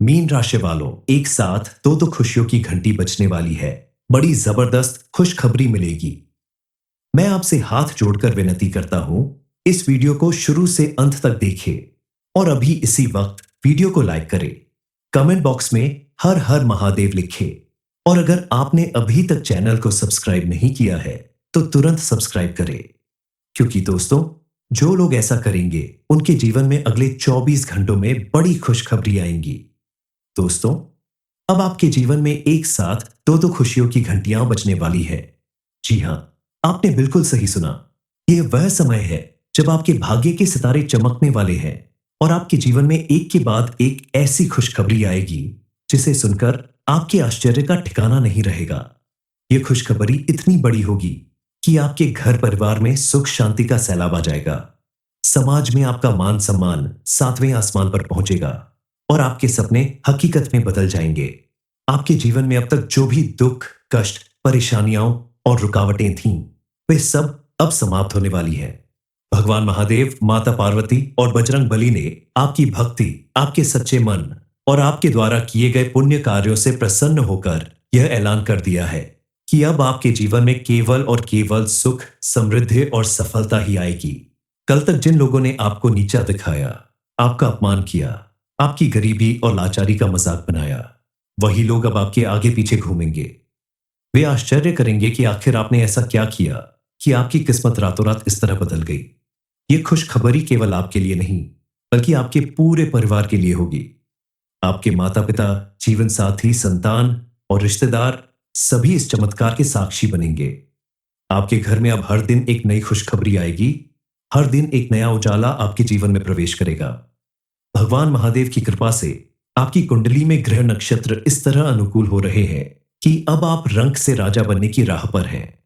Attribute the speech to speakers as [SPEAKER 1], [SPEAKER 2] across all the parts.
[SPEAKER 1] Mean राशि वालों, एक साथ दो खुशियों की घंटी बजने वाली है। बड़ी जबरदस्त खुशखबरी मिलेगी। मैं आपसे हाथ जोड़कर विनती करता हूं, इस वीडियो को शुरू से अंत तक देखें और अभी इसी वक्त वीडियो को लाइक करें। कमेंट बॉक्स में हर हर महादेव लिखें और अगर आपने अभी तक चैनल को सब्सक्राइब नहीं किया है तो तुरंत सब्सक्राइब करें, क्योंकि दोस्तों, जो लोग ऐसा करेंगे उनके जीवन में अगले 24 घंटों में बड़ी खुशखबरी आएंगी। दोस्तों, अब आपके जीवन में एक साथ दो खुशियों की घंटियां बजने वाली है। जी हां, आपने बिल्कुल सही सुना। यह वह समय है जब आपके भाग्य के सितारे चमकने वाले हैं और आपके जीवन में एक के बाद एक ऐसी खुशखबरी आएगी जिसे सुनकर आपके आश्चर्य का ठिकाना नहीं रहेगा। यह खुशखबरी इतनी बड़ी होगी कि आपके घर परिवार में सुख शांति का सैलाब आ जाएगा। समाज में आपका मान सम्मान 7वें आसमान पर पहुंचेगा और आपके सपने हकीकत में बदल जाएंगे। आपके जीवन में अब तक जो भी दुख, कष्ट, परेशानियां और रुकावटें थीं, वे सब अब समाप्त होने वाली हैं। भगवान महादेव, माता पार्वती और बजरंग बली ने आपकी भक्ति, आपके सच्चे मन और आपके द्वारा किए गए पुण्य कार्यों से प्रसन्न होकर यह ऐलान कर दिया है कि अब आपके जीवन में केवल और केवल सुख, समृद्धि और सफलता ही आएगी। कल तक जिन लोगों ने आपको नीचा दिखाया, आपका अपमान किया, आपकी गरीबी और लाचारी का मजाक बनाया, वही लोग अब आपके आगे पीछे घूमेंगे। वे आश्चर्य करेंगे कि आखिर आपने ऐसा क्या किया कि आपकी किस्मत रातों रात इस तरह बदल गई। ये खुशखबरी केवल आपके लिए नहीं, बल्कि आपके पूरे परिवार के लिए होगी। आपके माता पिता, जीवन साथी, संतान और रिश्तेदार सभी इस चमत्कार के साक्षी बनेंगे। आपके घर में अब हर दिन एक नई खुशखबरी आएगी। हर दिन एक नया उजाला आपके जीवन में प्रवेश करेगा। भगवान महादेव की कृपा से आपकी कुंडली में ग्रह नक्षत्र इस तरह अनुकूल हो रहे हैं कि अब आप रंक से राजा बनने की राह पर हैं।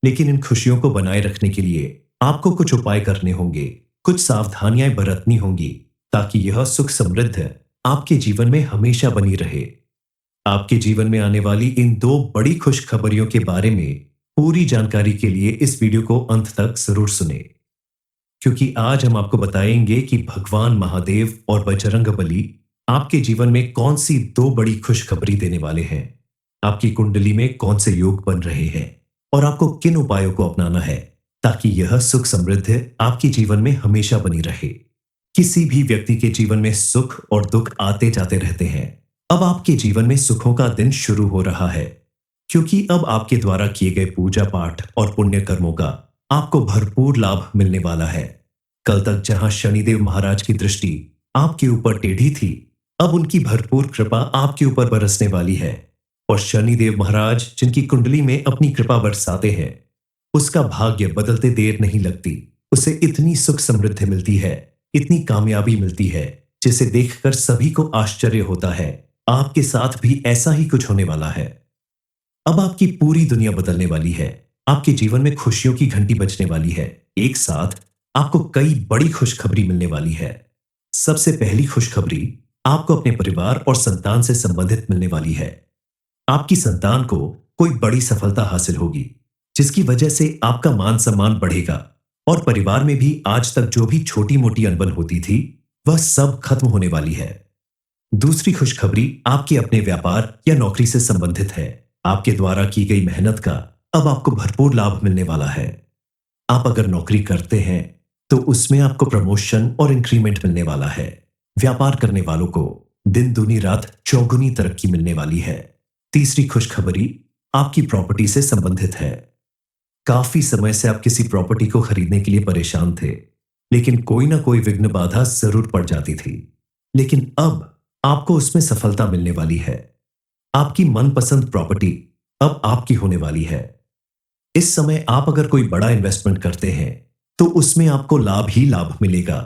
[SPEAKER 1] लेकिन इन खुशियों को बनाए रखने के लिए आपको कुछ उपाय करने होंगे, कुछ सावधानियां बरतनी होंगी, ताकि यह सुख समृद्ध आपके जीवन में हमेशा बनी रहे। आपके जीवन में आने वाली इन दो बड़ी खुशखबरियों के बारे में पूरी जानकारी के लिए इस वीडियो को अंत तक जरूर सुने, क्योंकि आज हम आपको बताएंगे कि भगवान महादेव और बजरंग बली आपके जीवन में कौन सी दो बड़ी खुशखबरी देने वाले हैं, आपकी कुंडली में कौन से योग बन रहे हैं और आपको किन उपायों को अपनाना है ताकि यह सुख समृद्धि आपके जीवन में हमेशा बनी रहे। किसी भी व्यक्ति के जीवन में सुख और दुख आते जाते रहते हैं। अब आपके जीवन में सुखों का दिन शुरू हो रहा है, क्योंकि अब आपके द्वारा किए गए पूजा पाठ और पुण्य कर्मों का आपको भरपूर लाभ मिलने वाला है। कल तक जहां शनिदेव महाराज की दृष्टि आपके ऊपर टेढ़ी थी, अब उनकी भरपूर कृपा आपके ऊपर बरसने वाली है और शनिदेव महाराज जिनकी कुंडली में अपनी कृपा बरसाते हैं, उसका भाग्य बदलते देर नहीं लगती। उसे इतनी सुख समृद्धि मिलती है, इतनी कामयाबी मिलती है, जिसे देखकर सभी को आश्चर्य होता है। आपके साथ भी ऐसा ही कुछ होने वाला है। अब आपकी पूरी दुनिया बदलने वाली है। आपके जीवन में खुशियों की घंटी बजने वाली है। एक साथ आपको कई बड़ी खुशखबरी मिलने वाली है। सबसे पहली खुशखबरी आपको अपने परिवार और संतान से संबंधित मिलने वाली है। आपकी संतान को कोई बड़ी सफलता हासिल होगी, जिसकी वजह से आपका मान सम्मान बढ़ेगा और परिवार में भी आज तक जो भी छोटी मोटी अनबन होती थी, वह सब खत्म होने वाली है। दूसरी खुशखबरी आपके अपने व्यापार या नौकरी से संबंधित है। आपके द्वारा की गई मेहनत का अब आपको भरपूर लाभ मिलने वाला है। आप अगर नौकरी करते हैं तो उसमें आपको प्रमोशन और इंक्रीमेंट मिलने वाला है। व्यापार करने वालों को दिन दूनी रात चौगुनी तरक्की मिलने वाली है। तीसरी खुशखबरी आपकी प्रॉपर्टी से संबंधित है। काफी समय से आप किसी प्रॉपर्टी को खरीदने के लिए परेशान थे, लेकिन कोई ना कोई विघ्न बाधा जरूर पड़ जाती थी। लेकिन अब आपको उसमें सफलता मिलने वाली है। आपकी मनपसंद प्रॉपर्टी अब आपकी होने वाली है। इस समय आप अगर कोई बड़ा इन्वेस्टमेंट करते हैं तो उसमें आपको लाभ ही लाभ मिलेगा।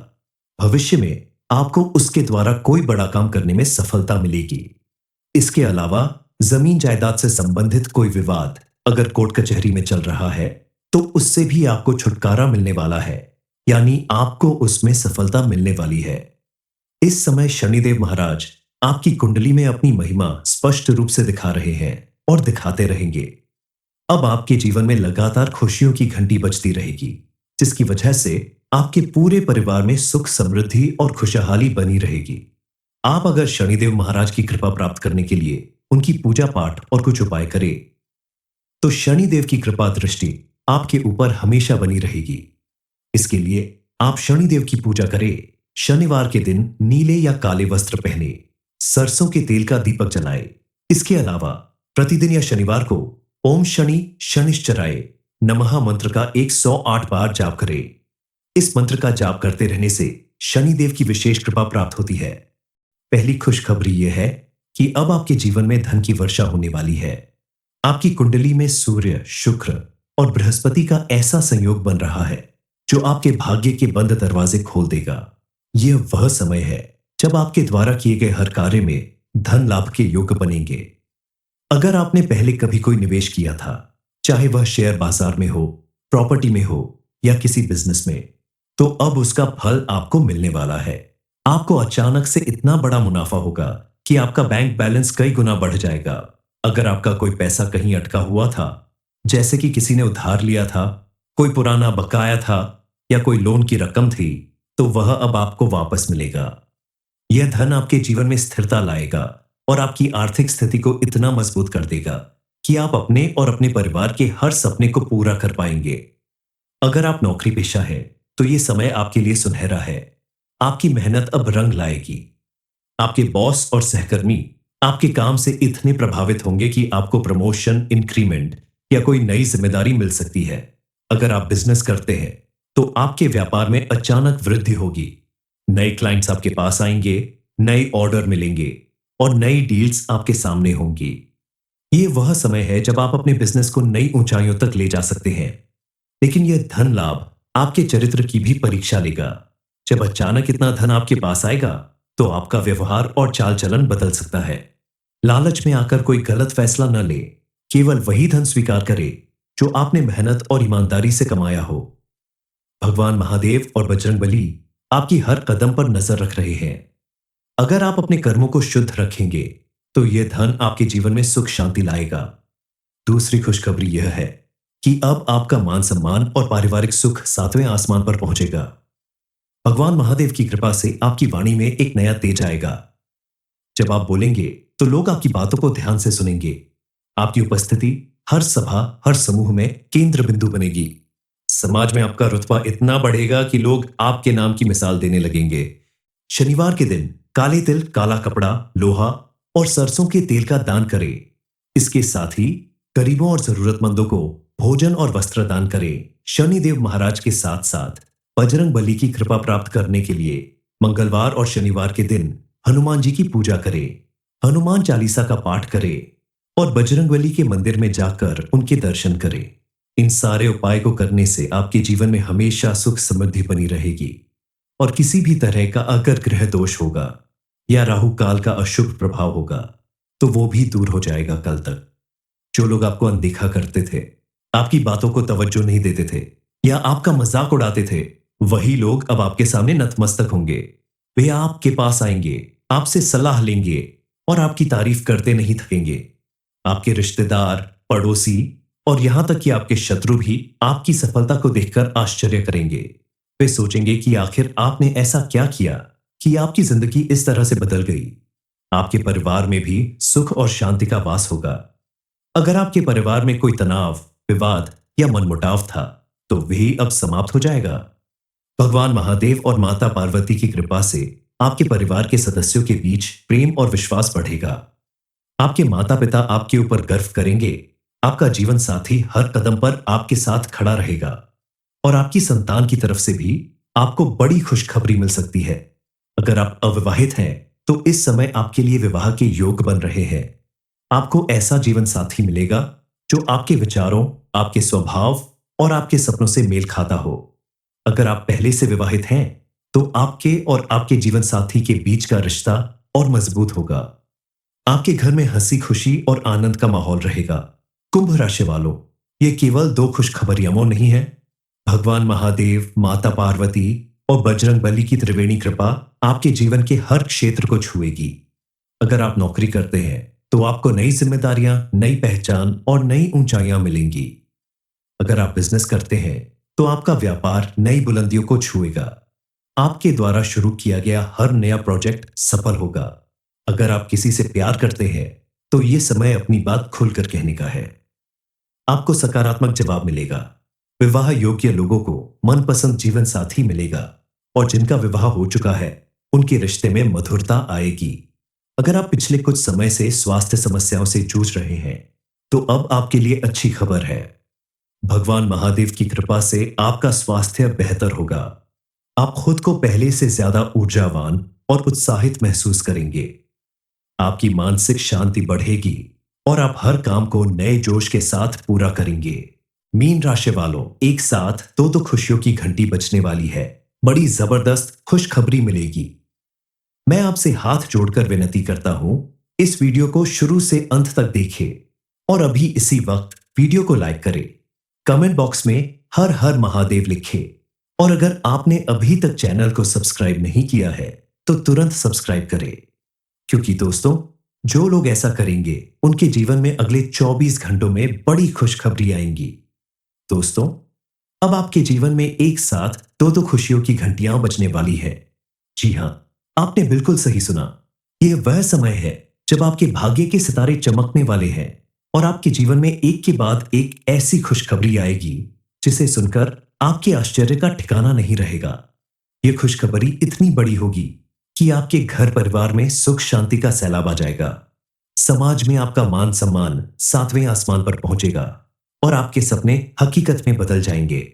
[SPEAKER 1] भविष्य में आपको उसके द्वारा कोई बड़ा काम करने में सफलता मिलेगी। इसके अलावा जमीन जायदाद से संबंधित कोई विवाद अगर कोर्ट कचहरी में चल रहा है तो उससे भी आपको छुटकारा मिलने वाला है, यानी आपको उसमें सफलता मिलने वाली है। इस समय शनिदेव महाराज आपकी कुंडली में अपनी महिमा स्पष्ट रूप से दिखा रहे हैं और दिखाते रहेंगे। अब आपके जीवन में लगातार खुशियों की घंटी बजती रहेगी, जिसकी वजह से आपके पूरे परिवार में सुख समृद्धि और खुशहाली बनी रहेगी। आप अगर शनिदेव महाराज की कृपा प्राप्त करने के लिए उनकी पूजा पाठ और कुछ उपाय करें तो शनिदेव की कृपा दृष्टि आपके ऊपर हमेशा बनी रहेगी। इसके लिए आप शनिदेव की पूजा करें। शनिवार के दिन नीले या काले वस्त्र पहने, सरसों के तेल का दीपक जलाए। इसके अलावा प्रतिदिन या शनिवार को ओम शनि शनिश्चराय नमः मंत्र का 108 बार जाप करें। इस मंत्र का जाप करते रहने से शनिदेव की विशेष कृपा प्राप्त होती है। पहली खुशखबरी यह है कि अब आपके जीवन में धन की वर्षा होने वाली है। आपकी कुंडली में सूर्य, शुक्र और बृहस्पति का ऐसा संयोग बन रहा है जो आपके भाग्य के बंद दरवाजे खोल देगा। यह वह समय है जब आपके द्वारा किए गए हर कार्य में धन लाभ के योग बनेंगे। अगर आपने पहले कभी कोई निवेश किया था, चाहे वह शेयर बाजार में हो, प्रॉपर्टी में हो या किसी बिजनेस में, तो अब उसका फल आपको मिलने वाला है। आपको अचानक से इतना बड़ा मुनाफा होगा कि आपका बैंक बैलेंस कई गुना बढ़ जाएगा। अगर आपका कोई पैसा कहीं अटका हुआ था, जैसे कि किसी ने उधार लिया था, कोई पुराना बकाया था या कोई लोन की रकम थी, तो वह अब आपको वापस मिलेगा। यह धन आपके जीवन में स्थिरता लाएगा और आपकी आर्थिक स्थिति को इतना मजबूत कर देगा कि आप अपने और अपने परिवार के हर सपने को पूरा कर पाएंगे। अगर आप नौकरी पेशा है तो यह समय आपके लिए सुनहरा है। आपकी मेहनत अब रंग लाएगी। आपके बॉस और सहकर्मी आपके काम से इतने प्रभावित होंगे कि आपको प्रमोशन, इंक्रीमेंट या कोई नई जिम्मेदारी मिल सकती है। अगर आप बिजनेस करते हैं तो आपके व्यापार में अचानक वृद्धि होगी। नए क्लाइंट्स आपके पास आएंगे, नए ऑर्डर मिलेंगे और नई डील्स आपके सामने होंगी। ये वह समय है जब आप अपने बिजनेस को नई ऊंचाइयों तक ले जा सकते हैं। लेकिन यह धन लाभ आपके चरित्र की भी परीक्षा लेगा। जब अचानक इतना धन आपके पास आएगा तो आपका व्यवहार और चाल चलन बदल सकता है। लालच में आकर कोई गलत फैसला न ले। केवल वही धन स्वीकार करे जो आपने मेहनत और ईमानदारी से कमाया हो। भगवान महादेव और बजरंगबली आपकी हर कदम पर नजर रख रहे हैं। अगर आप अपने कर्मों को शुद्ध रखेंगे तो यह धन आपके जीवन में सुख शांति लाएगा। दूसरी खुशखबरी यह है कि अब आपका मान सम्मान और पारिवारिक सुख 7वें आसमान पर पहुंचेगा। भगवान महादेव की कृपा से आपकी वाणी में एक नया तेज आएगा। जब आप बोलेंगे तो लोग आपकी बातों को ध्यान से सुनेंगे। आपकी उपस्थिति हर सभा, हर समूह में केंद्र बिंदु बनेगी। समाज में आपका रुतबा इतना बढ़ेगा कि लोग आपके नाम की मिसाल देने लगेंगे। शनिवार के दिन काले तिल, काला कपड़ा, लोहा और सरसों के तेल का दान करें। इसके साथ ही गरीबों और जरूरतमंदों को भोजन और वस्त्र दान करें। शनिदेव महाराज के साथ साथ बजरंग बली की कृपा प्राप्त करने के लिए मंगलवार और शनिवार के दिन हनुमान जी की पूजा करें। हनुमान चालीसा का पाठ करें और बजरंग बली के मंदिर में जाकर उनके दर्शन करें। इन सारे उपाय को करने से आपके जीवन में हमेशा सुख समृद्धि बनी रहेगी और किसी भी तरह का अगर ग्रह दोष होगा या राहु काल का अशुभ प्रभाव होगा तो वो भी दूर हो जाएगा कल तक। जो लोग आपको अनदेखा करते थे, आपकी बातों को तवज्जो नहीं देते थे या आपका मजाक उड़ाते थे, वही लोग अब आपके सामने नतमस्तक होंगे। वे आपके पास आएंगे, आपसे सलाह लेंगे और आपकी तारीफ करते नहीं थकेंगे। आपके रिश्तेदार, पड़ोसी और यहां तक कि आपके शत्रु भी आपकी सफलता को देखकर आश्चर्य करेंगे। वे सोचेंगे कि आखिर आपने ऐसा क्या किया कि आपकी जिंदगी इस तरह से बदल गई। आपके परिवार में भी सुख और शांति का वास होगा। अगर आपके परिवार में कोई तनाव, विवाद या मनमुटाव था तो वही अब समाप्त हो जाएगा। भगवान महादेव और माता पार्वती की कृपा से आपके परिवार के सदस्यों के बीच प्रेम और विश्वास बढ़ेगा। आपके माता पिता आपके ऊपर गर्व करेंगे। आपका जीवन साथी हर कदम पर आपके साथ खड़ा रहेगा और आपकी संतान की तरफ से भी आपको बड़ी खुशखबरी मिल सकती है। अगर आप अविवाहित हैं तो इस समय आपके लिए विवाह के योग बन रहे हैं। आपको ऐसा जीवन साथी मिलेगा जो आपके विचारों, आपके स्वभाव और आपके सपनों से मेल खाता हो। अगर आप पहले से विवाहित हैं तो आपके और आपके जीवन साथी के बीच का रिश्ता और मजबूत होगा। आपके घर में हंसी खुशी और आनंद का माहौल रहेगा। कुंभ राशि वालों, ये केवल 2 खुशखबरियां नहीं है। भगवान महादेव, माता पार्वती और बजरंग बली की त्रिवेणी कृपा आपके जीवन के हर क्षेत्र को छुएगी। अगर आप नौकरी करते हैं तो आपको नई जिम्मेदारियां, नई पहचान और नई ऊंचाइयां मिलेंगी। अगर आप बिजनेस करते हैं तो आपका व्यापार नई बुलंदियों को छुएगा। आपके द्वारा शुरू किया गया हर नया प्रोजेक्ट सफल होगा। अगर आप किसी से प्यार करते हैं, तो ये समय अपनी बात खुलकर कहने का है। आपको सकारात्मक जवाब मिलेगा। विवाह योग्य लोगों को मनपसंद जीवन साथी मिलेगा और जिनका विवाह हो चुका है, उनके रिश्ते में मधुरता आएगी। अगर आप पिछले कुछ समय से स्वास्थ्य समस्याओं से जूझ रहे हैं, तो अब आपके लिए अच्छी खबर है। भगवान महादेव की कृपा से आपका स्वास्थ्य बेहतर होगा। आप खुद को पहले से ज्यादा ऊर्जावान और उत्साहित महसूस करेंगे। आपकी मानसिक शांति बढ़ेगी और आप हर काम को नए जोश के साथ पूरा करेंगे। मीन राशि वालों, एक साथ दो खुशियों की घंटी बजने वाली है। बड़ी जबरदस्त खुशखबरी मिलेगी। मैं आपसे हाथ जोड़कर विनती करता हूं, इस वीडियो को शुरू से अंत तक देखें और अभी इसी वक्त वीडियो को लाइक करें। कमेंट बॉक्स में हर हर महादेव लिखें और अगर आपने अभी तक चैनल को सब्सक्राइब नहीं किया है, तो तुरंत सब्सक्राइब करें। क्योंकि दोस्तों, जो लोग ऐसा करेंगे, उनके जीवन में अगले 24 घंटों में बड़ी खुशखबरी आएंगी। दोस्तों, अब आपके जीवन में एक साथ दो खुशियों की घंटियां बजने वाली है। जी हां, आपने बिल्कुल सही सुना। यह वह समय है जब आपके भाग्य के सितारे चमकने वाले हैं और आपके जीवन में एक के बाद एक ऐसी खुशखबरी आएगी, जिसे सुनकर आपके आश्चर्य का ठिकाना नहीं रहेगा। यह खुशखबरी इतनी बड़ी होगी कि आपके घर परिवार में सुख शांति का सैलाब आ जाएगा। समाज में आपका मान सम्मान 7वें आसमान पर पहुंचेगा और आपके सपने हकीकत में बदल जाएंगे।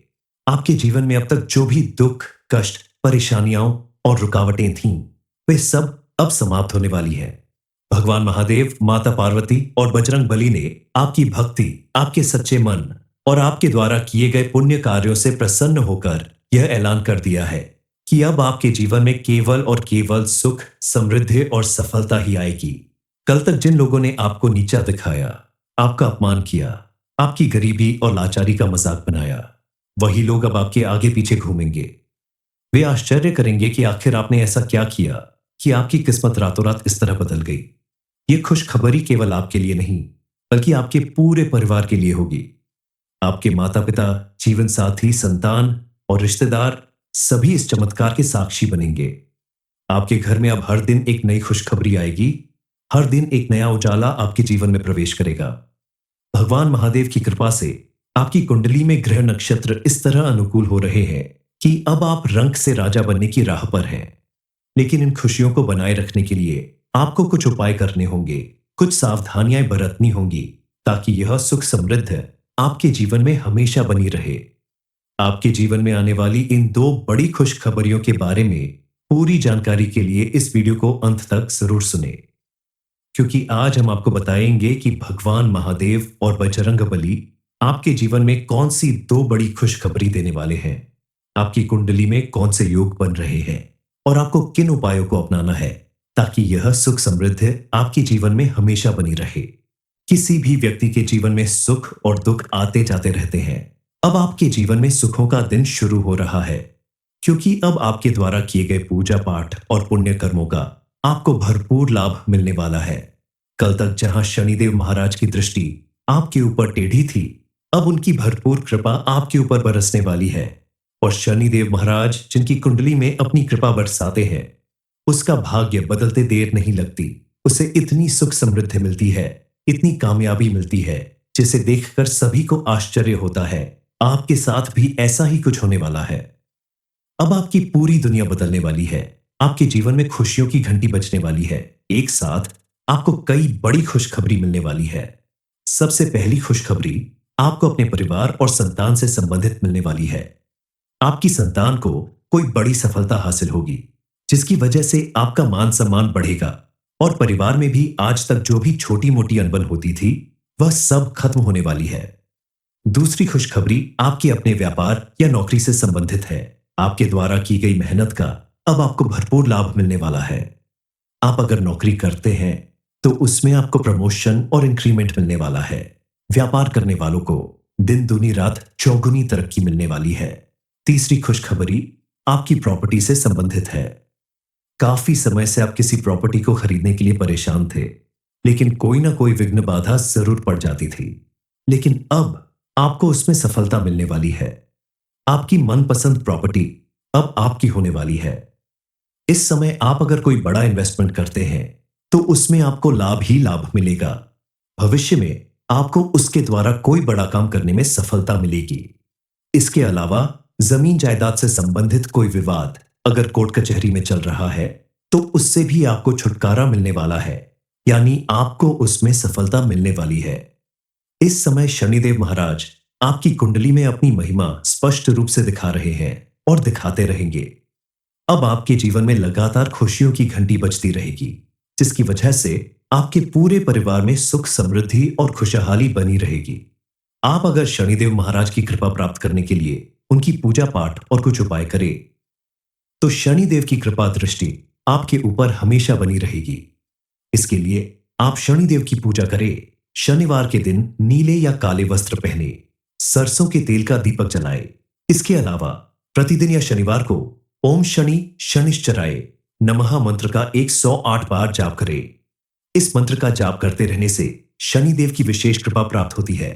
[SPEAKER 1] आपके जीवन में अब तक जो भी दुख, कष्ट, परेशानियां और रुकावटें थीं, वे सब अब समाप्त होने वाली हैं। भगवान महादेव, माता पार्वती और बजरंग बली ने आपकी भक्ति, आपके सच्चे मन और आपके द्वारा किए गए पुण्य कार्यों से प्रसन्न होकर यह ऐलान कर दिया है कि अब आपके जीवन में केवल और केवल सुख, समृद्धि और सफलता ही आएगी। कल तक जिन लोगों ने आपको नीचा दिखाया, आपका अपमान किया, आपकी गरीबी और लाचारी का मजाक बनाया, वही लोग अब आपके आगे पीछे घूमेंगे। वे आश्चर्य करेंगे कि आखिर आपने ऐसा क्या किया कि आपकी किस्मत रातों रात इस तरह बदल गई। ये खुशखबरी केवल आपके लिए नहीं, बल्कि आपके पूरे परिवार के लिए होगी। आपके माता पिता, जीवन साथी, संतान और रिश्तेदार सभी इस चमत्कार के साक्षी बनेंगे। आपके घर में अब हर दिन एक नई खुशखबरी आएगी। हर दिन एक नया उजाला आपके जीवन में प्रवेश करेगा। भगवान महादेव की कृपा से आपकी कुंडली में ग्रह नक्षत्र इस तरह अनुकूल हो रहे हैं कि अब आप रंक से राजा बनने की राह पर हैं। लेकिन इन खुशियों को बनाए रखने के लिए आपको कुछ उपाय करने होंगे, कुछ सावधानियां बरतनी होंगी, ताकि यह सुख समृद्ध आपके जीवन में हमेशा बनी रहे। आपके जीवन में आने वाली इन दो बड़ी खुशखबरियों के बारे में पूरी जानकारी के लिए इस वीडियो को अंत तक जरूर सुने, क्योंकि आज हम आपको बताएंगे कि भगवान महादेव और बजरंग बली आपके जीवन में कौन सी दो बड़ी खुशखबरी देने वाले हैं, आपकी कुंडली में कौन से योग बन रहे हैं और आपको किन उपायों को अपनाना है ताकि यह सुख समृद्धि आपके जीवन में हमेशा बनी रहे। किसी भी व्यक्ति के जीवन में सुख और दुख आते जाते रहते हैं। अब आपके जीवन में सुखों का दिन शुरू हो रहा है, क्योंकि अब आपके द्वारा किए गए पूजा पाठ और पुण्य कर्मों का आपको भरपूर लाभ मिलने वाला है। कल तक जहां शनिदेव महाराज की दृष्टि आपके ऊपर टेढ़ी थी, अब उनकी भरपूर कृपा आपके ऊपर बरसने वाली है और शनिदेव महाराज जिनकी कुंडली में अपनी कृपा बरसाते हैं, उसका भाग्य बदलते देर नहीं लगती। उसे इतनी सुख समृद्धि मिलती है, इतनी कामयाबी मिलती है, जिसे देखकर सभी को आश्चर्य होता है। आपके साथ भी ऐसा ही कुछ होने वाला है। अब आपकी पूरी दुनिया बदलने वाली है। आपके जीवन में खुशियों की घंटी बजने वाली है। एक साथ आपको कई बड़ी खुशखबरी मिलने वाली है। सबसे पहली खुशखबरी आपको अपने परिवार और संतान से संबंधित मिलने वाली है। आपकी संतान को कोई बड़ी सफलता हासिल होगी, जिसकी वजह से आपका मान सम्मान बढ़ेगा और परिवार में भी आज तक जो भी छोटी मोटी अनबन होती थी, वह सब खत्म होने वाली है। दूसरी खुशखबरी आपके अपने व्यापार या नौकरी से संबंधित है। आपके द्वारा की गई मेहनत का अब आपको भरपूर लाभ मिलने वाला है। आप अगर नौकरी करते हैं तो उसमें आपको प्रमोशन और इंक्रीमेंट मिलने वाला है। व्यापार करने वालों को दिन दूनी रात चौगुनी तरक्की मिलने वाली है। तीसरी खुशखबरी आपकी प्रॉपर्टी से संबंधित है। काफी समय से आप किसी प्रॉपर्टी को खरीदने के लिए परेशान थे, लेकिन कोई ना कोई विघ्न बाधा जरूर पड़ जाती थी। लेकिन अब आपको उसमें सफलता मिलने वाली है। आपकी मनपसंद प्रॉपर्टी अब आपकी होने वाली है। इस समय आप अगर कोई बड़ा इन्वेस्टमेंट करते हैं तो उसमें आपको लाभ ही लाभ मिलेगा। भविष्य में आपको उसके द्वारा कोई बड़ा काम करने में सफलता मिलेगी। इसके अलावा जमीन जायदाद से संबंधित कोई विवाद अगर कोर्ट कचहरी में चल रहा है तो उससे भी आपको छुटकारा मिलने वाला है, यानी आपको उसमें सफलता मिलने वाली है। इस समय शनिदेव महाराज आपकी कुंडली में अपनी महिमा स्पष्ट रूप से दिखा रहे हैं और दिखाते रहेंगे। अब आपके जीवन में लगातार खुशियों की घंटी बजती रहेगी, जिसकी वजह से आपके पूरे परिवार में सुख समृद्धि और खुशहाली बनी रहेगी। आप अगर शनिदेव महाराज की कृपा प्राप्त करने के लिए उनकी पूजा पाठ और कुछ उपाय करें तो शनिदेव की कृपा दृष्टि आपके ऊपर हमेशा बनी रहेगी। इसके लिए आप शनिदेव की पूजा करें। शनिवार के दिन नीले या काले वस्त्र पहने, सरसों के तेल का दीपक जलाए। इसके अलावा प्रतिदिन या शनिवार को ओम शनि शनिश्चराय नमः मंत्र का 108 बार जाप करें। इस मंत्र का जाप करते रहने से शनिदेव की विशेष कृपा प्राप्त होती है।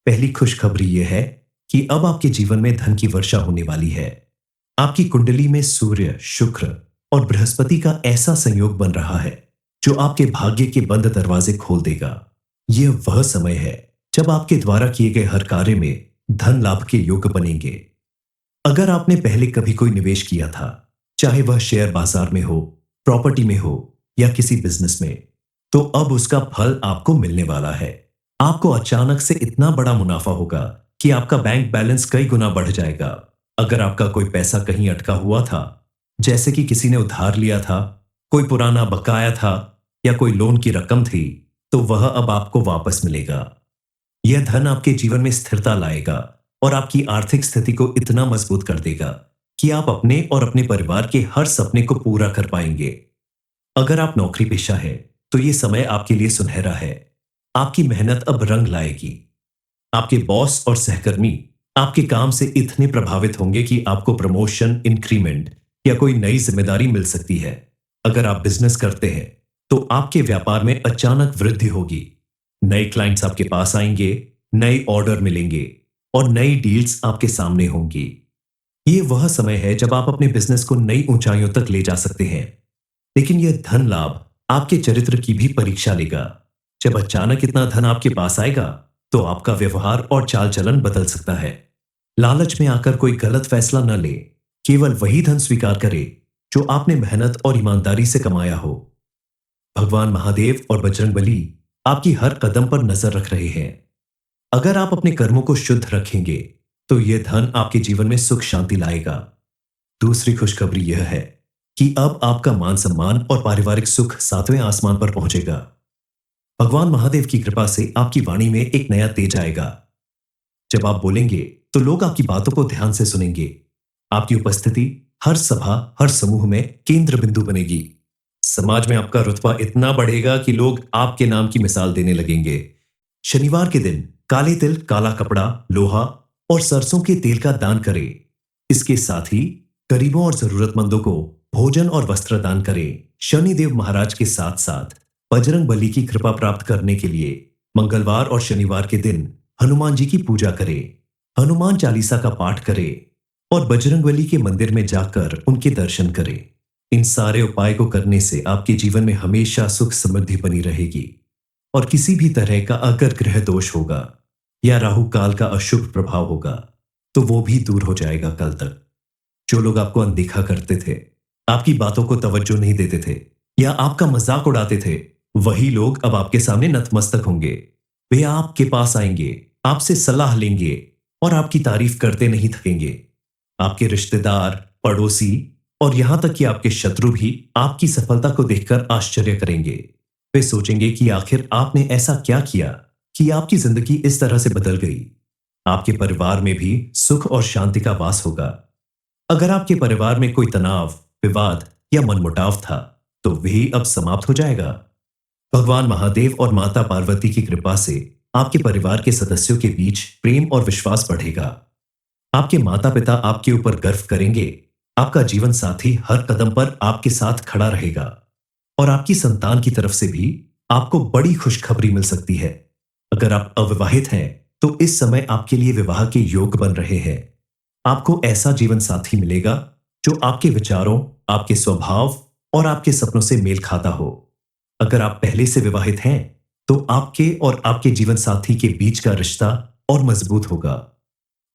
[SPEAKER 1] पहली खुशखबरी यह है कि अब आपके जीवन में धन की वर्षा होने वाली है। आपकी कुंडली में सूर्य, शुक्र और बृहस्पति का ऐसा संयोग बन रहा है जो आपके भाग्य के बंद दरवाजे खोल देगा। यह वह समय है जब आपके द्वारा किए गए हर कार्य में धन लाभ के योग बनेंगे। अगर आपने पहले कभी कोई निवेश किया था, चाहे वह शेयर बाजार में हो, प्रॉपर्टी में हो या किसी बिजनेस में, तो अब उसका फल आपको मिलने वाला है। आपको अचानक से इतना बड़ा मुनाफा होगा कि आपका बैंक बैलेंस कई गुना बढ़ जाएगा। अगर आपका कोई पैसा कहीं अटका हुआ था, जैसे कि किसी ने उधार लिया था, कोई पुराना बकाया था या कोई लोन की रकम थी, तो वह अब आपको वापस मिलेगा। यह धन आपके जीवन में स्थिरता लाएगा और आपकी आर्थिक स्थिति को इतना मजबूत कर देगा कि आप अपने और अपने परिवार के हर सपने को पूरा कर पाएंगे। अगर आप नौकरी पेशा है तो यह समय आपके लिए सुनहरा है। आपकी मेहनत अब रंग लाएगी। आपके बॉस और सहकर्मी आपके काम से इतने प्रभावित होंगे कि आपको प्रमोशन, इंक्रीमेंट या कोई नई जिम्मेदारी मिल सकती है। अगर आप बिजनेस करते हैं तो आपके व्यापार में अचानक वृद्धि होगी। नए क्लाइंट्स आपके पास आएंगे, नए ऑर्डर मिलेंगे और नई डील्स आपके सामने होंगी। ये वह समय है जब आप अपने बिजनेस को नई ऊंचाइयों तक ले जा सकते हैं। लेकिन यह धन लाभ आपके चरित्र की भी परीक्षा लेगा। जब अचानक इतना धन आपके पास आएगा तो आपका व्यवहार और चाल चलन बदल सकता है। लालच में आकर कोई गलत फैसला न ले। केवल वही धन स्वीकार करे जो आपने मेहनत और ईमानदारी से कमाया हो। भगवान महादेव और बजरंगबली आपकी हर कदम पर नजर रख रहे हैं। अगर आप अपने कर्मों को शुद्ध रखेंगे तो यह धन आपके जीवन में सुख शांति लाएगा। दूसरी खुशखबरी यह है कि अब आपका मान सम्मान और पारिवारिक सुख सातवें आसमान पर पहुंचेगा। भगवान महादेव की कृपा से आपकी वाणी में एक नया तेज आएगा। जब आप बोलेंगे तो लोग आपकी बातों को ध्यान से सुनेंगे। आपकी उपस्थिति हर सभा, हर समूह में केंद्र बिंदु बनेगी। समाज में आपका रुतबा इतना बढ़ेगा कि लोग आपके नाम की मिसाल देने लगेंगे। शनिवार के दिन काले तिल, काला कपड़ा, लोहा और सरसों के तेल का दान करें। इसके साथ ही गरीबों और जरूरतमंदों को भोजन और वस्त्र दान करें। शनिदेव महाराज के साथ साथ बजरंग बली की कृपा प्राप्त करने के लिए मंगलवार और शनिवार के दिन हनुमान जी की पूजा करें। हनुमान चालीसा का पाठ करें और बजरंगबली के मंदिर में जाकर उनके दर्शन करें। इन सारे उपाय को करने से आपके जीवन में हमेशा सुख समृद्धि बनी रहेगी और किसी भी तरह का अगर ग्रह दोष होगा या राहु काल का अशुभ प्रभाव होगा तो वो भी दूर हो जाएगा कल तक। जो लोग आपको अनदेखा करते थे, आपकी बातों को तवज्जो नहीं देते थे या आपका मजाक उड़ाते थे, वही लोग अब आपके सामने नतमस्तक होंगे। वे आपके पास आएंगे, आपसे सलाह लेंगे और आपकी तारीफ करते नहीं थकेंगे। आपके रिश्तेदार, पड़ोसी और यहां तक कि आपके शत्रु भी आपकी सफलता को देखकर आश्चर्य करेंगे। वे सोचेंगे कि आखिर आपने ऐसा क्या किया कि आपकी जिंदगी इस तरह से बदल गई। आपके परिवार में भी सुख और शांति का वास होगा। अगर आपके परिवार में कोई तनाव, विवाद या मनमुटाव था तो वही अब समाप्त हो जाएगा। भगवान महादेव और माता पार्वती की कृपा से आपके परिवार के सदस्यों के बीच प्रेम और विश्वास बढ़ेगा। आपके माता पिता आपके ऊपर गर्व करेंगे। आपका जीवन साथी हर कदम पर आपके साथ खड़ा रहेगा और आपकी संतान की तरफ से भी आपको बड़ी खुशखबरी मिल सकती है। अगर आप अविवाहित हैं तो इस समय आपके लिए विवाह के योग बन रहे हैं। आपको ऐसा जीवन साथी मिलेगा जो आपके विचारों, आपके स्वभाव और आपके सपनों से मेल खाता हो। अगर आप पहले से विवाहित हैं, तो आपके और आपके जीवन साथी के बीच का रिश्ता और मजबूत होगा।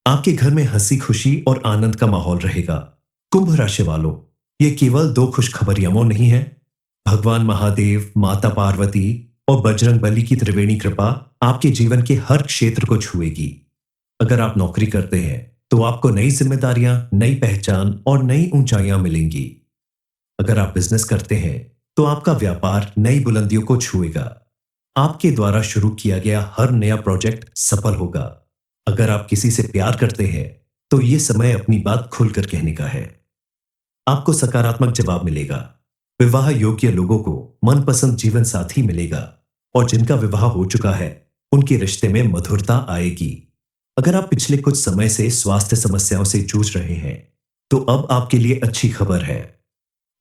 [SPEAKER 1] आपके घर में हंसी खुशी और आनंद का माहौल रहेगा। कुंभ राशि वालों, ये केवल दो खुशखबरियां नहीं है। भगवान महादेव, माता पार्वती और बजरंग बली की त्रिवेणी कृपा आपके जीवन के हर क्षेत्र को छुएगी। अगर आप नौकरी करते हैं, तो आपको नई जिम्मेदारियां, नई पहचान और नई ऊंचाइयां मिलेंगी। अगर आप बिजनेस करते हैं, तो आपका व्यापार नई बुलंदियों को छुएगा। आपके द्वारा शुरू किया गया हर नया प्रोजेक्ट सफल होगा। अगर आप किसी से प्यार करते हैं, तो ये समय अपनी बात खुलकर कहने का है। आपको सकारात्मक जवाब मिलेगा। विवाह योग्य लोगों को मनपसंद जीवन साथी मिलेगा और जिनका विवाह हो चुका है, उनके रिश्ते में मधुरता आएगी। अगर आप पिछले कुछ समय से स्वास्थ्य समस्याओं से जूझ रहे हैं, तो अब आपके लिए अच्छी खबर है।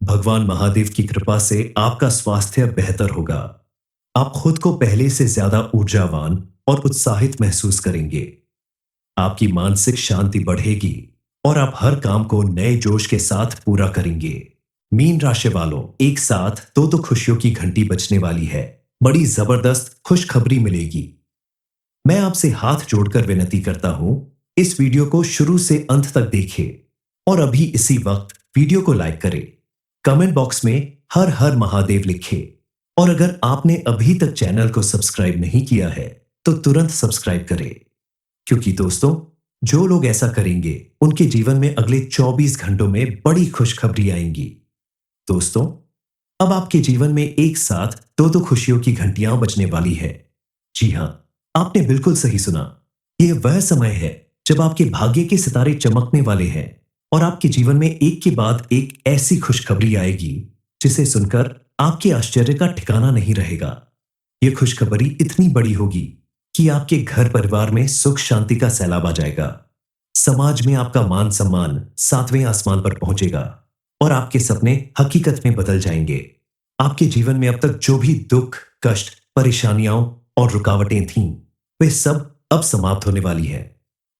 [SPEAKER 1] भगवान महादेव की कृपा से आपका स्वास्थ्य बेहतर होगा। आप खुद को पहले से ज्यादा ऊर्जावान और उत्साहित महसूस करेंगे। आपकी मानसिक शांति बढ़ेगी और आप हर काम को नए जोश के साथ पूरा करेंगे। मीन राशि वालों, एक साथ दो खुशियों की घंटी बजने वाली है। बड़ी जबरदस्त खुशखबरी मिलेगी। मैं आपसे हाथ जोड़कर विनती करता हूं, इस वीडियो को शुरू से अंत तक देखें और अभी इसी वक्त वीडियो को लाइक करें। कमेंट बॉक्स में हर हर महादेव लिखें और अगर आपने अभी तक चैनल को सब्सक्राइब नहीं किया है, तो तुरंत सब्सक्राइब करें। क्योंकि दोस्तों, जो लोग ऐसा करेंगे, उनके जीवन में अगले 24 घंटों में बड़ी खुशखबरी आएंगी। दोस्तों, अब आपके जीवन में एक साथ दो खुशियों की घंटियां बजने वाली है। जी हां, आपने बिल्कुल सही सुना। यह वह समय है जब आपके भाग्य के सितारे चमकने वाले हैं और आपके जीवन में एक के बाद एक ऐसी खुशखबरी आएगी, जिसे सुनकर आपके आश्चर्य का ठिकाना नहीं रहेगा। यह खुशखबरी इतनी बड़ी होगी कि आपके घर परिवार में सुख शांति का सैलाब आ जाएगा। समाज में आपका मान सम्मान 7वें आसमान पर पहुंचेगा और आपके सपने हकीकत में बदल जाएंगे। आपके जीवन में अब तक जो भी दुख, कष्ट, परेशानियां और रुकावटें थीं, वे सब अब समाप्त होने वाली हैं।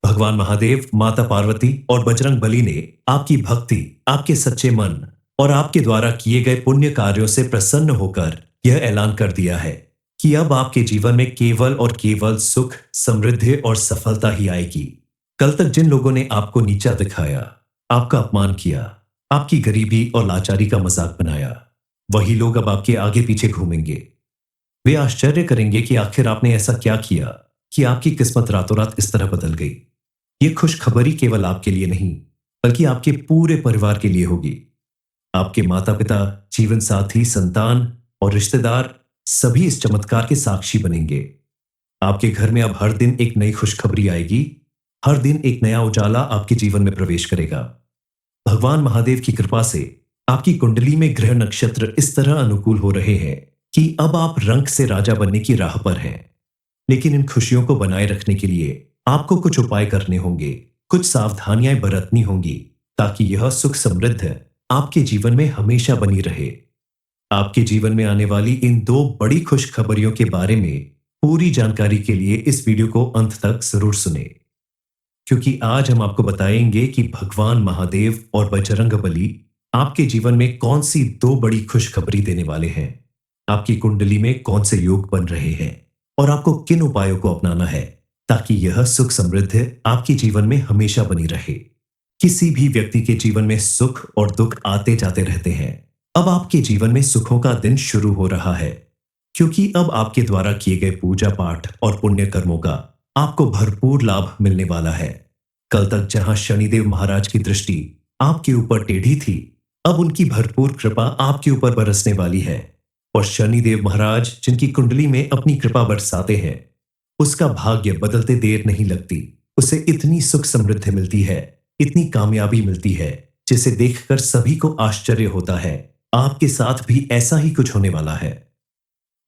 [SPEAKER 1] भगवान महादेव, माता पार्वती और बजरंग बली ने आपकी भक्ति, आपके सच्चे मन और आपके द्वारा किए गए पुण्य कार्यों से प्रसन्न होकर यह ऐलान कर दिया है कि अब आपके जीवन में केवल और केवल सुख, समृद्धि और सफलता ही आएगी। कल तक जिन लोगों ने आपको नीचा दिखाया, आपका अपमान किया, आपकी गरीबी और लाचारी का मजाक बनाया, वही लोग अब आपके आगे पीछे घूमेंगे। वे आश्चर्य करेंगे कि आखिर आपने ऐसा क्या किया कि आपकी किस्मत रातों रात इस तरह बदल गई। ये खुशखबरी केवल आपके लिए नहीं, बल्कि आपके पूरे परिवार के लिए होगी। आपके माता पिता, जीवन साथी, संतान और रिश्तेदार सभी इस चमत्कार के साक्षी बनेंगे। आपके घर में अब हर दिन एक नई खुशखबरी आएगी। हर दिन एक नया उजाला आपके जीवन में प्रवेश करेगा। भगवान महादेव की कृपा से आपकी कुंडली में ग्रह नक्षत्र इस तरह अनुकूल हो रहे हैं कि अब आप रंक से राजा बनने की राह पर हैं। लेकिन इन खुशियों को बनाए रखने के लिए आपको कुछ उपाय करने होंगे, कुछ सावधानियां बरतनी होंगी, ताकि यह सुख समृद्ध आपके जीवन में हमेशा बनी रहे। आपके जीवन में आने वाली इन दो बड़ी खुशखबरियों के बारे में पूरी जानकारी के लिए इस वीडियो को अंत तक जरूर सुने, क्योंकि आज हम आपको बताएंगे कि भगवान महादेव और बजरंग बली आपके जीवन में कौन सी दो बड़ी खुशखबरी देने वाले हैं, आपकी कुंडली में कौन से योग बन रहे हैं और आपको किन उपायों को अपनाना है, ताकि यह सुख समृद्धि आपके जीवन में हमेशा बनी रहे। किसी भी व्यक्ति के जीवन में सुख और दुख आते जाते रहते हैं। अब आपके जीवन में सुखों का दिन शुरू हो रहा है, क्योंकि अब आपके द्वारा किए गए पूजा पाठ और पुण्य कर्मों का आपको भरपूर लाभ मिलने वाला है। कल तक जहां शनिदेव महाराज की दृष्टि आपके ऊपर टेढ़ी थी, अब उनकी भरपूर कृपा आपके ऊपर बरसने वाली है और शनिदेव महाराज जिनकी कुंडली में अपनी कृपा बरसाते हैं, उसका भाग्य बदलते देर नहीं लगती। उसे इतनी सुख समृद्धि मिलती है, इतनी कामयाबी मिलती है, जिसे देखकर सभी को आश्चर्य होता है। आपके साथ भी ऐसा ही कुछ होने वाला है।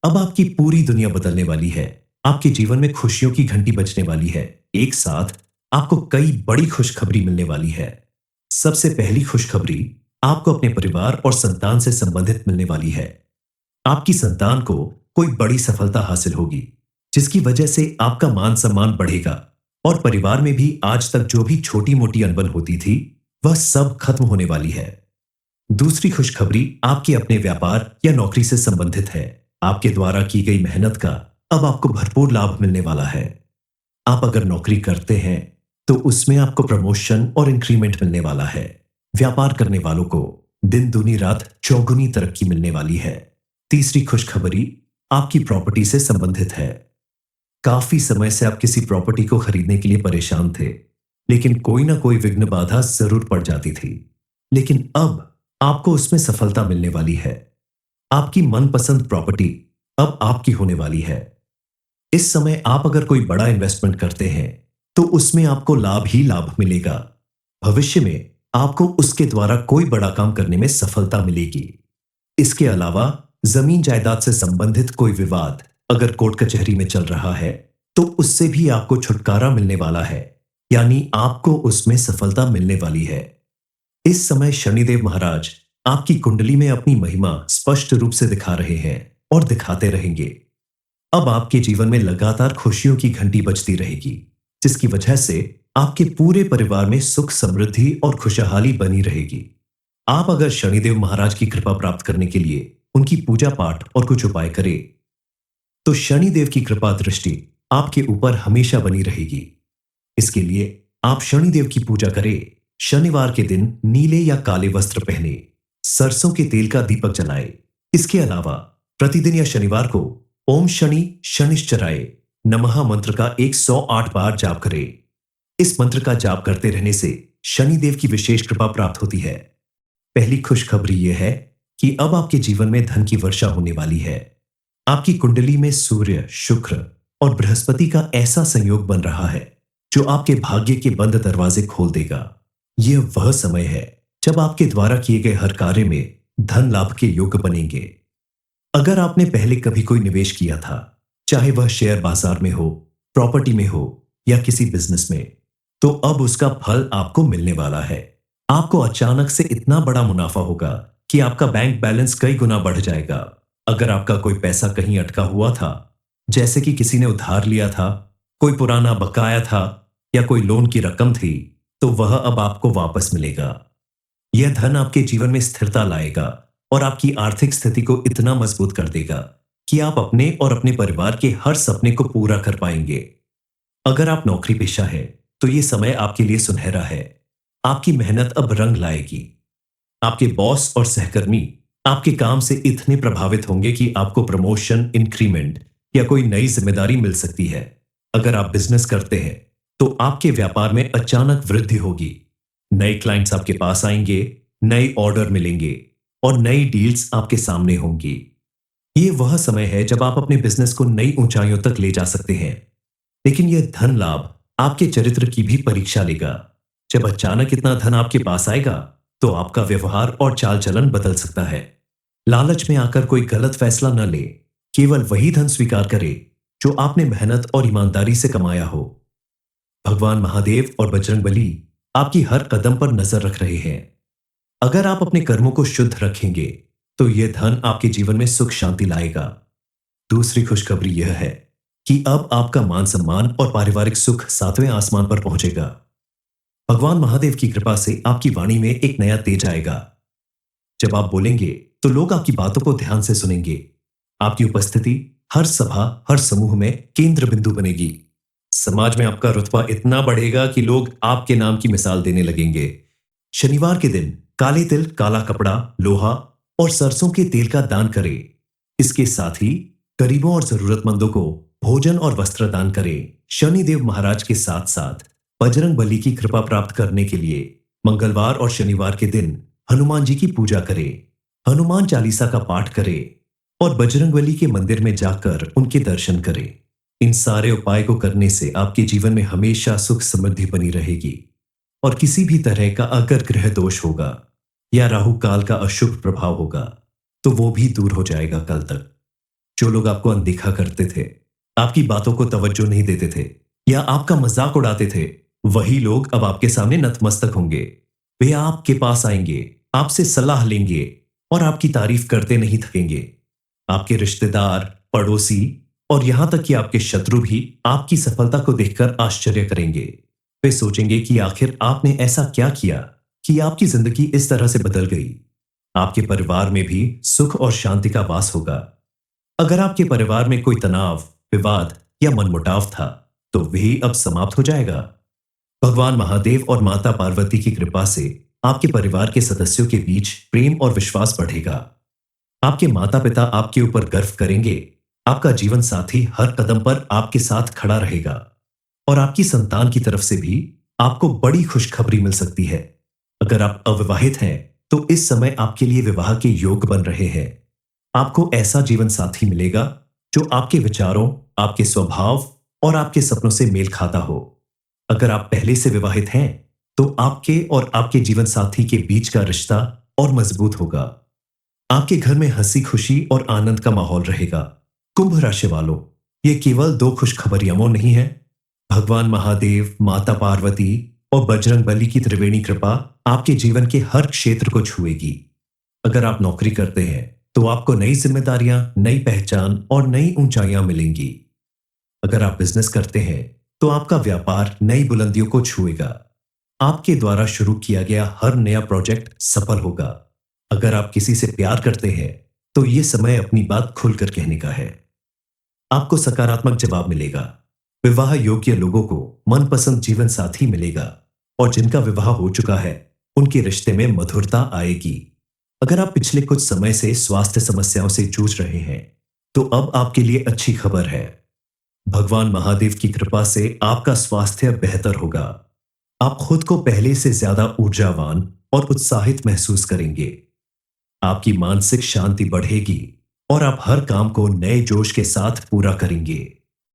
[SPEAKER 1] अब आपकी पूरी दुनिया बदलने वाली है। आपके जीवन में खुशियों की घंटी बजने वाली है। एक साथ आपको कई बड़ी खुशखबरी मिलने वाली है। सबसे पहली खुशखबरी आपको अपने परिवार और संतान से संबंधित मिलने वाली है। आपकी संतान को कोई बड़ी सफलता हासिल होगी, जिसकी वजह से आपका मान सम्मान बढ़ेगा और परिवार में भी आज तक जो भी छोटी मोटी अनबन होती थी, वह सब खत्म होने वाली है। दूसरी खुशखबरी आपके अपने व्यापार या नौकरी से संबंधित है। आपके द्वारा की गई मेहनत का अब आपको भरपूर लाभ मिलने वाला है। आप अगर नौकरी करते हैं तो उसमें आपको प्रमोशन और इंक्रीमेंट मिलने वाला है। व्यापार करने वालों को दिन दूनी रात चौगुनी तरक्की मिलने वाली है। तीसरी खुशखबरी आपकी प्रॉपर्टी से संबंधित है। काफी समय से आप किसी प्रॉपर्टी को खरीदने के लिए परेशान थे, लेकिन कोई ना कोई विघ्न बाधा जरूर पड़ जाती थी। लेकिन अब आपको उसमें सफलता मिलने वाली है। आपकी मनपसंद प्रॉपर्टी अब आपकी होने वाली है। इस समय आप अगर कोई बड़ा इन्वेस्टमेंट करते हैं तो उसमें आपको लाभ ही लाभ मिलेगा। भविष्य में आपको उसके द्वारा कोई बड़ा काम करने में सफलता मिलेगी। इसके अलावा जमीन जायदाद से संबंधित कोई विवाद अगर कोर्ट कचहरी में चल रहा है तो उससे भी आपको छुटकारा मिलने वाला है, यानी आपको उसमें सफलता मिलने वाली है। इस समय शनिदेव महाराज आपकी कुंडली में अपनी महिमा स्पष्ट रूप से दिखा रहे हैं और दिखाते रहेंगे। अब आपके जीवन में लगातार खुशियों की घंटी बजती रहेगी, जिसकी वजह से आपके पूरे परिवार में सुख समृद्धि और खुशहाली बनी रहेगी। आप अगर शनिदेव महाराज की कृपा प्राप्त करने के लिए उनकी पूजा पाठ और कुछ उपाय करें तो शनिदेव की कृपा दृष्टि आपके ऊपर हमेशा बनी रहेगी। इसके लिए आप शनिदेव की पूजा करें। शनिवार के दिन नीले या काले वस्त्र पहने, सरसों के तेल का दीपक जलाए। इसके अलावा प्रतिदिन या शनिवार को ओम शनि शनिश्चराय नमः मंत्र का 108 बार जाप करें। इस मंत्र का जाप करते रहने से शनिदेव की विशेष कृपा प्राप्त होती है। पहली खुशखबरी यह है कि अब आपके जीवन में धन की वर्षा होने वाली है। आपकी कुंडली में सूर्य, शुक्र और बृहस्पति का ऐसा संयोग बन रहा है जो आपके भाग्य के बंद दरवाजे खोल देगा। यह वह समय है जब आपके द्वारा किए गए हर कार्य में धन लाभ के योग बनेंगे। अगर आपने पहले कभी कोई निवेश किया था, चाहे वह शेयर बाजार में हो, प्रॉपर्टी में हो या किसी बिजनेस में, तो अब उसका फल आपको मिलने वाला है। आपको अचानक से इतना बड़ा मुनाफा होगा कि आपका बैंक बैलेंस कई गुना बढ़ जाएगा। अगर आपका कोई पैसा कहीं अटका हुआ था, जैसे कि किसी ने उधार लिया था, कोई पुराना बकाया था या कोई लोन की रकम थी, तो वह अब आपको वापस मिलेगा। यह धन आपके जीवन में स्थिरता लाएगा और आपकी आर्थिक स्थिति को इतना मजबूत कर देगा कि आप अपने और अपने परिवार के हर सपने को पूरा कर पाएंगे। अगर आप नौकरी पेशा है तो यह समय आपके लिए सुनहरा है। आपकी मेहनत अब रंग लाएगी। आपके बॉस और सहकर्मी आपके काम से इतने प्रभावित होंगे कि आपको प्रमोशन, इंक्रीमेंट या कोई नई जिम्मेदारी मिल सकती है। अगर आप बिजनेस करते हैं तो आपके व्यापार में अचानक वृद्धि होगी। नए क्लाइंट्स आपके पास आएंगे, नए ऑर्डर मिलेंगे और नई डील्स आपके सामने होंगी। ये वह समय है जब आप अपने बिजनेस को नई ऊंचाइयों तक ले जा सकते हैं। लेकिन यह धन लाभ आपके चरित्र की भी परीक्षा लेगा। जब अचानक इतना धन आपके पास आएगा तो आपका व्यवहार और चाल चलन बदल सकता है। लालच में आकर कोई गलत फैसला न ले। केवल वही धन स्वीकार करे जो आपने मेहनत और ईमानदारी से कमाया हो। भगवान महादेव और बजरंगबली आपकी हर कदम पर नजर रख रहे हैं। अगर आप अपने कर्मों को शुद्ध रखेंगे तो यह धन आपके जीवन में सुख शांति लाएगा। दूसरी खुशखबरी यह है कि अब आपका मान सम्मान और पारिवारिक सुख 7वें आसमान पर पहुंचेगा। भगवान महादेव की कृपा से आपकी वाणी में एक नया तेज आएगा। जब आप बोलेंगे तो लोग आपकी बातों को ध्यान से सुनेंगे। आपकी उपस्थिति हर सभा, हर समूह में केंद्र बिंदु बनेगी। समाज में आपका रुतबा इतना बढ़ेगा कि लोग आपके नाम की मिसाल देने लगेंगे। शनिवार के दिन काले तिल, काला कपड़ा, लोहा और सरसों के तेल का दान करें। इसके साथ ही गरीबों और जरूरतमंदों को भोजन और वस्त्र दान करें। शनिदेव महाराज के साथ साथ बजरंग बली की कृपा प्राप्त करने के लिए मंगलवार और शनिवार के दिन हनुमान जी की पूजा करें। हनुमान चालीसा का पाठ करें और बजरंग बली के मंदिर में जाकर उनके दर्शन करें। इन सारे उपाय को करने से आपके जीवन में हमेशा सुख समृद्धि बनी रहेगी और किसी भी तरह का अगर ग्रह दोष होगा या राहु काल का अशुभ प्रभाव होगा तो वो भी दूर हो जाएगा कल तक। जो लोग आपको अनदेखा करते थे, आपकी बातों को तवज्जो नहीं देते थे या आपका मजाक उड़ाते थे, वही लोग अब आपके सामने नतमस्तक होंगे। वे आपके पास आएंगे, आपसे सलाह लेंगे और आपकी तारीफ करते नहीं थकेंगे। आपके रिश्तेदार, पड़ोसी और यहां तक कि आपके शत्रु भी आपकी सफलता को देखकर आश्चर्य करेंगे। वे सोचेंगे कि आखिर आपने ऐसा क्या किया कि आपकी जिंदगी इस तरह से बदल गई। आपके परिवार में भी सुख और शांति का वास होगा। अगर आपके परिवार में कोई तनाव, विवाद या मनमुटाव था, तो वही अब समाप्त हो जाएगा। भगवान महादेव और माता पार्वती की कृपा से आपके परिवार के सदस्यों के बीच प्रेम और विश्वास बढ़ेगा। आपके माता पिता आपके ऊपर गर्व करेंगे। आपका जीवन साथी हर कदम पर आपके साथ खड़ा रहेगा। और आपकी संतान की तरफ से भी आपको बड़ी खुशखबरी मिल सकती है। अगर आप अविवाहित हैं, तो इस समय आपके लिए विवाह के योग बन रहे हैं। आपको ऐसा जीवन साथी मिलेगा जो आपके विचारों, आपके स्वभाव और आपके सपनों से मेल खाता हो। अगर आप पहले से विवाहित हैं, तो आपके और आपके जीवन साथी के बीच का रिश्ता और मजबूत होगा। आपके घर में हंसी खुशी और आनंद का माहौल रहेगा। कुंभ राशि वालों, ये केवल दो खुशखबरियां नहीं है। भगवान महादेव, माता पार्वती और बजरंग बली की त्रिवेणी कृपा आपके जीवन के हर क्षेत्र को छुएगी। अगर आप नौकरी करते हैं, तो आपको नई जिम्मेदारियां, नई पहचान और नई ऊंचाइयां मिलेंगी। अगर आप बिजनेस करते हैं, तो आपका व्यापार नई बुलंदियों को छुएगा। आपके द्वारा शुरू किया गया हर नया प्रोजेक्ट सफल होगा। अगर आप किसी से प्यार करते हैं, तो ये समय अपनी बात खुलकर कहने का है। आपको सकारात्मक जवाब मिलेगा। विवाह योग्य लोगों को मनपसंद जीवन साथी मिलेगा और जिनका विवाह हो चुका है, उनके रिश्ते में मधुरता आएगी। अगर आप पिछले कुछ समय से स्वास्थ्य समस्याओं से जूझ रहे हैं, तो अब आपके लिए अच्छी खबर है। भगवान महादेव की कृपा से आपका स्वास्थ्य बेहतर होगा। आप खुद को पहले से ज्यादा ऊर्जावान और उत्साहित महसूस करेंगे। आपकी मानसिक शांति बढ़ेगी और आप हर काम को नए जोश के साथ पूरा करेंगे।